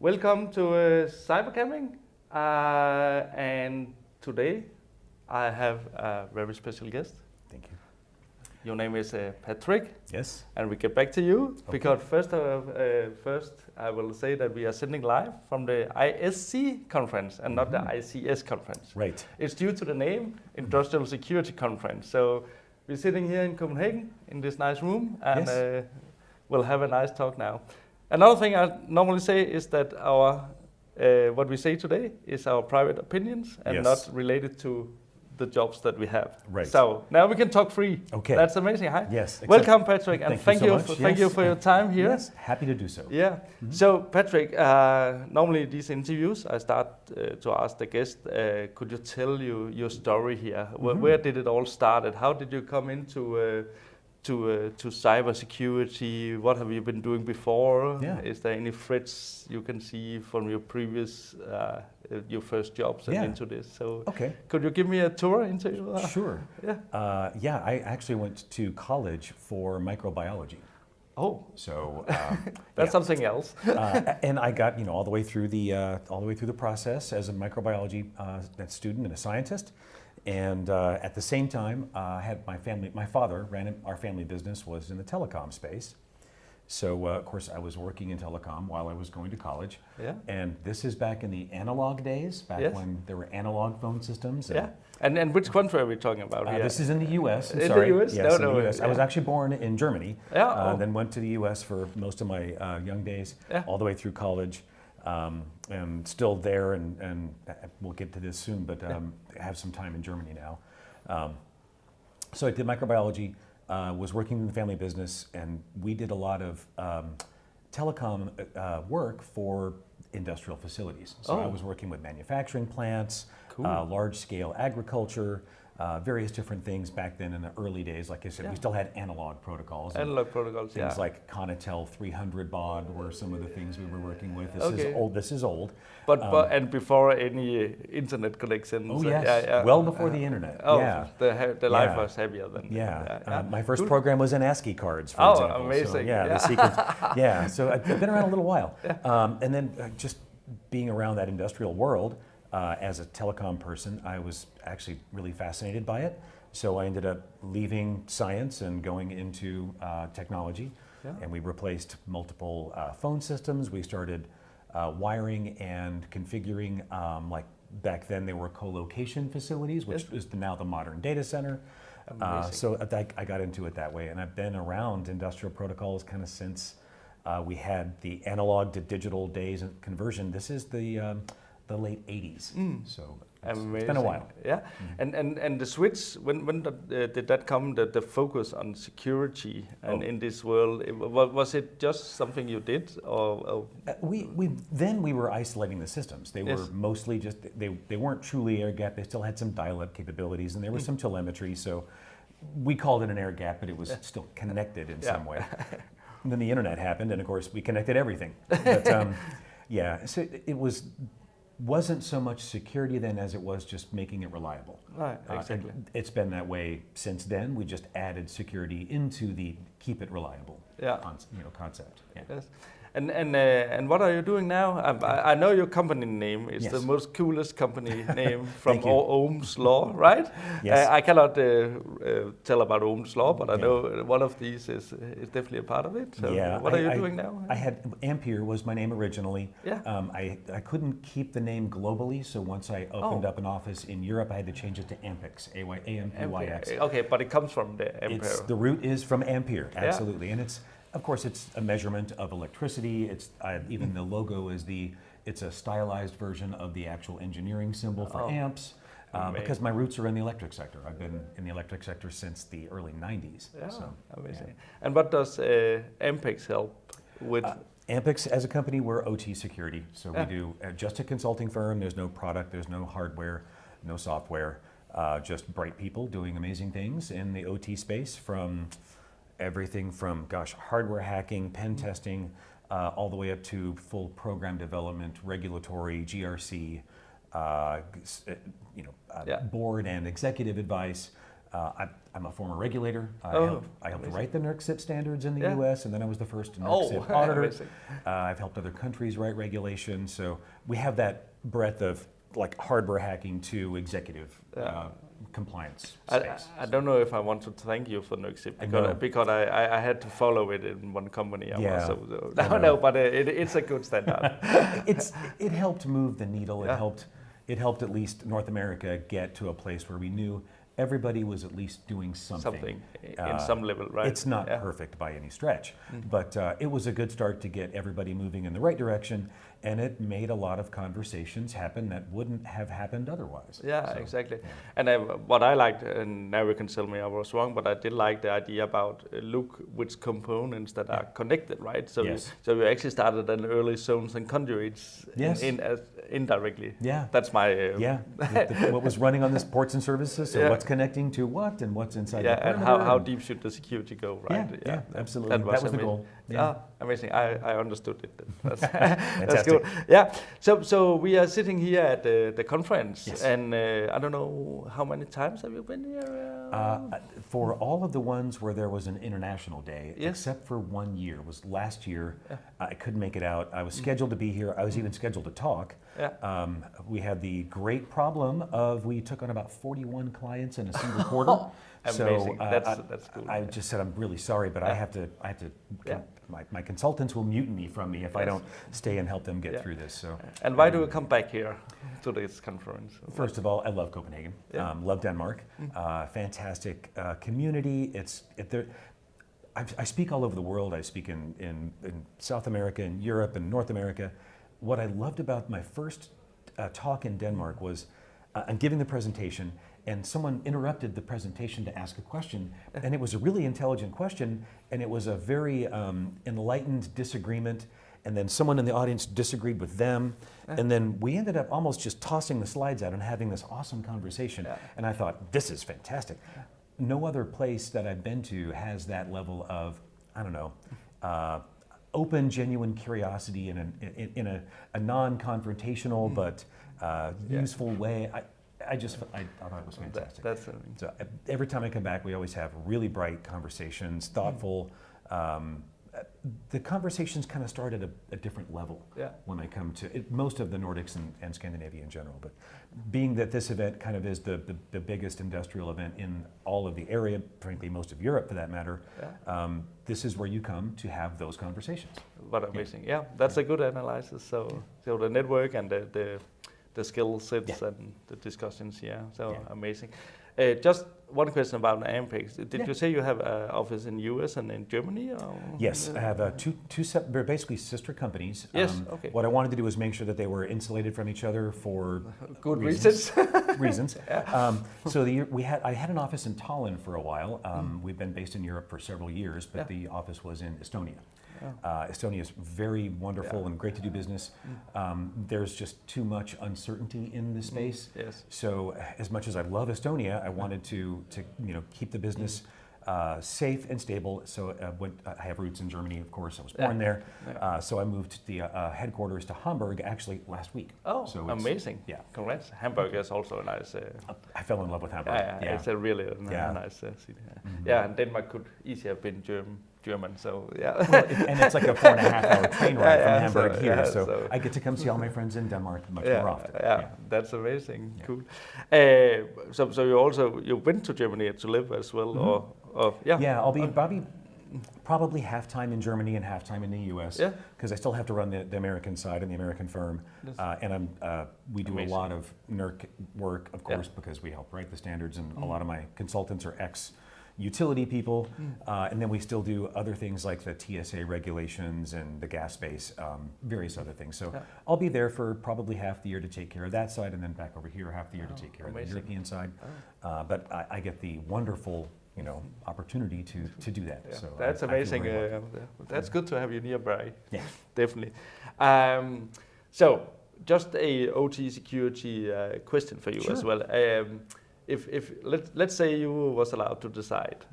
Welcome to Cybercamping, and today I have a very special guest. Thank you. Your name is Patrick. Yes. And we get back to you because first I will say that we are sending live from the ISC conference and not the ICS conference. Right. It's due to the name Industrial Security Conference. So we're sitting here in Copenhagen in this nice room and we'll have a nice talk now. Another thing I normally say is that our what we say today is our private opinions and not related to the jobs that we have. Right. So now we can talk free. Okay. That's amazing. Hi. Yes. Welcome, Patrick, and thank you for your time here. Yes. Happy to do so. Yeah. So, Patrick, normally these interviews, I start to ask the guest, could you tell your story here? Where did it all start? How did you come into to cybersecurity? What have you been doing before? Yeah. Is there any threats you can see from your previous, your first jobs and into this? So, could you give me a tour into it? Sure. Yeah. I actually went to college for microbiology. Oh, so that's something else. And I got all the way through the process as a microbiology student and a scientist. And at the same time, I had my father ran our family business, was in the telecom space. So of course I was working in telecom while I was going to college. Yeah. And this is back in the analog days, back when there were analog phone systems. And which country are we talking about here? This is in the U.S. In the U.S.? Yes, No, in the U.S. I was actually born in Germany. Then went to the U.S. for most of my young days, all the way through college. And still there, and we'll get to this soon, but have some time in Germany now. So I did microbiology, was working in the family business, and we did a lot of telecom work for industrial facilities. So I was working with manufacturing plants, large-scale agriculture, various different things back then in the early days. Like I said, we still had analog protocols. Analog protocols, things like Conatel 300 baud were some of the things we were working with. This is old. But and before any internet connections. Oh yes, well before the internet. The life was heavier than. My first program was in ASCII cards, for example. Oh, amazing! So, the sequence. So I've been around a little while, and then just being around that industrial world. As a telecom person, I was actually really fascinated by it. So I ended up leaving science and going into technology. And we replaced multiple phone systems. We started wiring and configuring, like back then they were co-location facilities, which is now the modern data center. So I got into it that way. And I've been around industrial protocols kind of since we had the analog to digital days and conversion. This is the late 80s, so it's been a while. Yeah, and the switch, when did that come, the focus on security and in this world, was it just something you did, or? We were isolating the systems. They were mostly just, they weren't truly air gap, they still had some dial-up capabilities and there was some telemetry, so we called it an air gap, but it was still connected in some way. And then the internet happened and of course we connected everything. But so it wasn't so much security then as it was just making it reliable. Right, exactly. It's been that way since then. We just added security into the keep it reliable concept. Yeah. Yes. And what are you doing now? I know your company name is the most coolest company name from Ohm's law, right? Yes. I cannot tell about Ohm's law, but I know one of these is definitely a part of it. So what are you doing now? I had Ampere was my name originally. Yeah. I couldn't keep the name globally, so once I opened up an office in Europe, I had to change it to Ampyx, A-M-P-Y-X. Okay, but it comes from the Ampere. The root is from Ampere, absolutely, and it's. Of course, it's a measurement of electricity. It's even the logo is it's a stylized version of the actual engineering symbol for amps. Because my roots are in the electric sector. I've been in the electric sector since the early 90s. Yeah, so, amazing. Yeah. And what does Ampyx help with? Ampyx, as a company, we're OT security. So we do just a consulting firm. There's no product, there's no hardware, no software. Just bright people doing amazing things in the OT space, from everything from, hardware hacking, pen testing, all the way up to full program development, regulatory, GRC, board and executive advice, I'm a former regulator. I helped write the NERC standards in the U.S., and then I was the first NERC auditor. I've helped other countries write regulations, so we have that breadth of like hardware hacking to executive compliance space. I don't know if I want to thank you for NERC because I had to follow it in one company. But it's a good standard. It helped move the needle. It helped at least North America get to a place where we knew everybody was at least doing something in some level, right? It's not perfect by any stretch, but it was a good start to get everybody moving in the right direction, and it made a lot of conversations happen that wouldn't have happened otherwise. Yeah, so, exactly. And what I liked, and now you can tell me I was wrong, but I did like the idea about look which components that are connected, right? So, so you actually started an early zones and conduits indirectly. Yeah. That's my... what was running on this ports and services, so what's connecting to what and what's inside the perimeter. And how deep should the security go, right? Yeah, absolutely. That was the goal. Yeah, amazing. I understood it. That's good. Yeah. So we are sitting here at the conference, and I don't know how many times have you been here? For all of the ones where there was an international day, except for 1 year, was last year. I couldn't make it out. I was scheduled to be here. I was even scheduled to talk. We had the great problem of we took on about 41 clients in a single quarter. Amazing. So that's cool. I just said I'm really sorry, but I have to. My consultants will mutiny from me if I don't stay and help them get through this. So. And why do we come back here to this conference? First of all, I love Copenhagen. Love Denmark. Fantastic community. I speak all over the world. I speak in South America, in Europe, and North America. What I loved about my first talk in Denmark was I'm giving the presentation, and someone interrupted the presentation to ask a question, and it was a really intelligent question, and it was a very enlightened disagreement, and then someone in the audience disagreed with them, and then we ended up almost just tossing the slides out and having this awesome conversation, and I thought, this is fantastic. No other place that I've been to has that level of, I don't know, open, genuine curiosity in a non-confrontational but useful way. I thought it was fantastic. So every time I come back, we always have really bright conversations, thoughtful. The conversations kind of start at a different level when I come to it, most of the Nordics and Scandinavia in general. But being that this event kind of is the biggest industrial event in all of the area, frankly most of Europe for that matter, this is where you come to have those conversations. What amazing. Yeah, that's a good analysis. So the network and the skill sets and the discussions, amazing. Just one question about Ampex. Did you say you have an office in US and in Germany? Or? Yes, I have they're basically sister companies. Okay. What I wanted to do was make sure that they were insulated from each other for good reasons. So I had an office in Tallinn for a while. We've been based in Europe for several years, but the office was in Estonia. Estonia is very wonderful and great to do business. There's just too much uncertainty in the space. So as much as I love Estonia, I wanted to keep the business safe and stable. So I have roots in Germany, of course. I was born there. So I moved the headquarters to Hamburg actually last week. Oh, so amazing. Yeah. Congrats. Hamburg is also a nice... I fell in love with Hamburg. It's a really nice city. And Denmark could easily have been German, so Well, and it's like a 4.5-hour train ride from Hamburg here, so I get to come see all my friends in Denmark much more often. That's amazing. Cool. So you went to Germany to live as well, or I'll be probably half-time in Germany and half-time in the U.S. because I still have to run the American side and the American firm, and we do a lot of NERC work, of course, because we help write the standards, and a lot of my consultants are ex-utility people, and then we still do other things like the TSA regulations and the gas space, various other things. So I'll be there for probably half the year to take care of that side, and then back over here half the year to take care of the European side. But I get the wonderful opportunity to do that. So that's amazing. That's good to have you nearby. Yeah, definitely. So just a OT security question for you as well. If let's say you was allowed to decide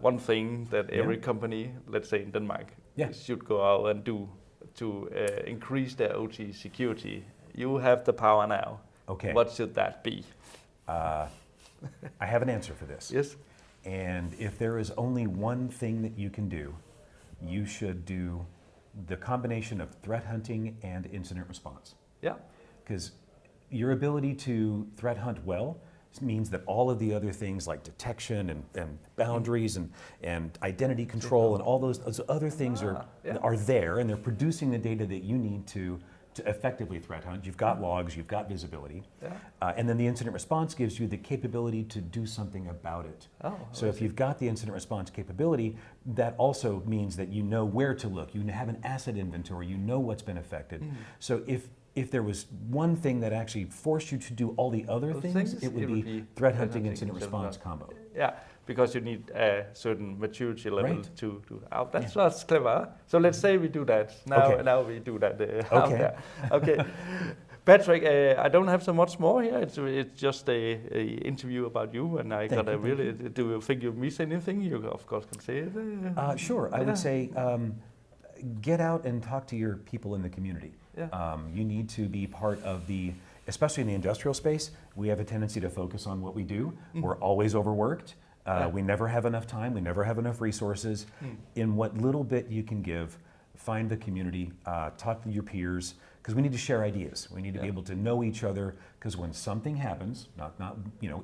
one thing that every company, let's say in Denmark, should go out and do to increase their OT security, you have the power now. Okay. What should that be? I have an answer for this. Yes. And if there is only one thing that you can do, you should do the combination of threat hunting and incident response. Yeah. Because your ability to threat hunt well means that all of the other things like detection and boundaries and identity control and all those other things are there, and they're producing the data that you need to effectively threat hunt. You've got logs, you've got visibility. And then the incident response gives you the capability to do something about it. So if you've got the incident response capability, that also means that you know where to look. You have an asset inventory, you know what's been affected. So if there was one thing that actually forced you to do all the other things, it would be threat hunting, incident response combo. Yeah, because you need a certain maturity level to do out. That's clever. So let's say we do that. Now we do that out there. Okay. Patrick, I don't have so much more here. It's just a interview about you, and I got really. Do you think you miss anything? You of course can say it. Sure, I would say get out and talk to your people in the community. You need to be part of especially in the industrial space, we have a tendency to focus on what we do. We're always overworked. We never have enough time. We never have enough resources. In what little bit you can give, find the community, talk to your peers, because we need to share ideas. We need to be able to know each other, because when something happens, not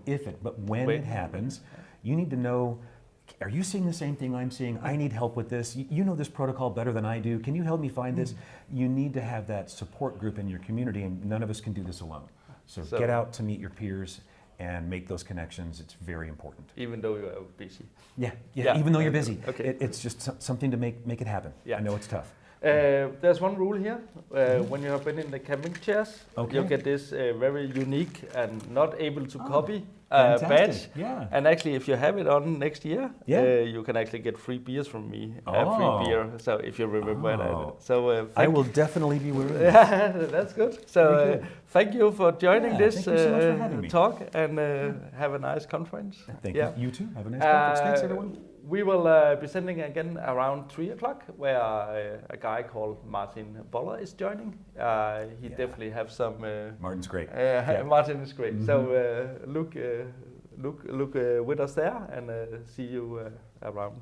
if it, but when it happens, you need to know, are you seeing the same thing I'm seeing? I need help with this. You know this protocol better than I do. Can you help me find this? You need to have that support group in your community, and none of us can do this alone. So get out to meet your peers and make those connections. It's very important. Even though you're busy. Yeah. Even though you're busy. Okay. It's just something to make it happen. I know it's tough. There's one rule here. When you have been in the camping chairs, you get this very unique and not able to copy badge. And actually, if you have it on next year, you can actually get free beers from me. Free beer. So if you remember that. So I will definitely be wearing it. Yeah, that's good. So thank you for joining this thank you so much for having me. talk, and have a nice conference. Thank you. You too. Have a nice conference. Thanks, everyone. We will be sending again around 3 o'clock, where a guy called Martin Boller is joining. He definitely have some. Martin's great. Martin is great. So look with us there, and see you around.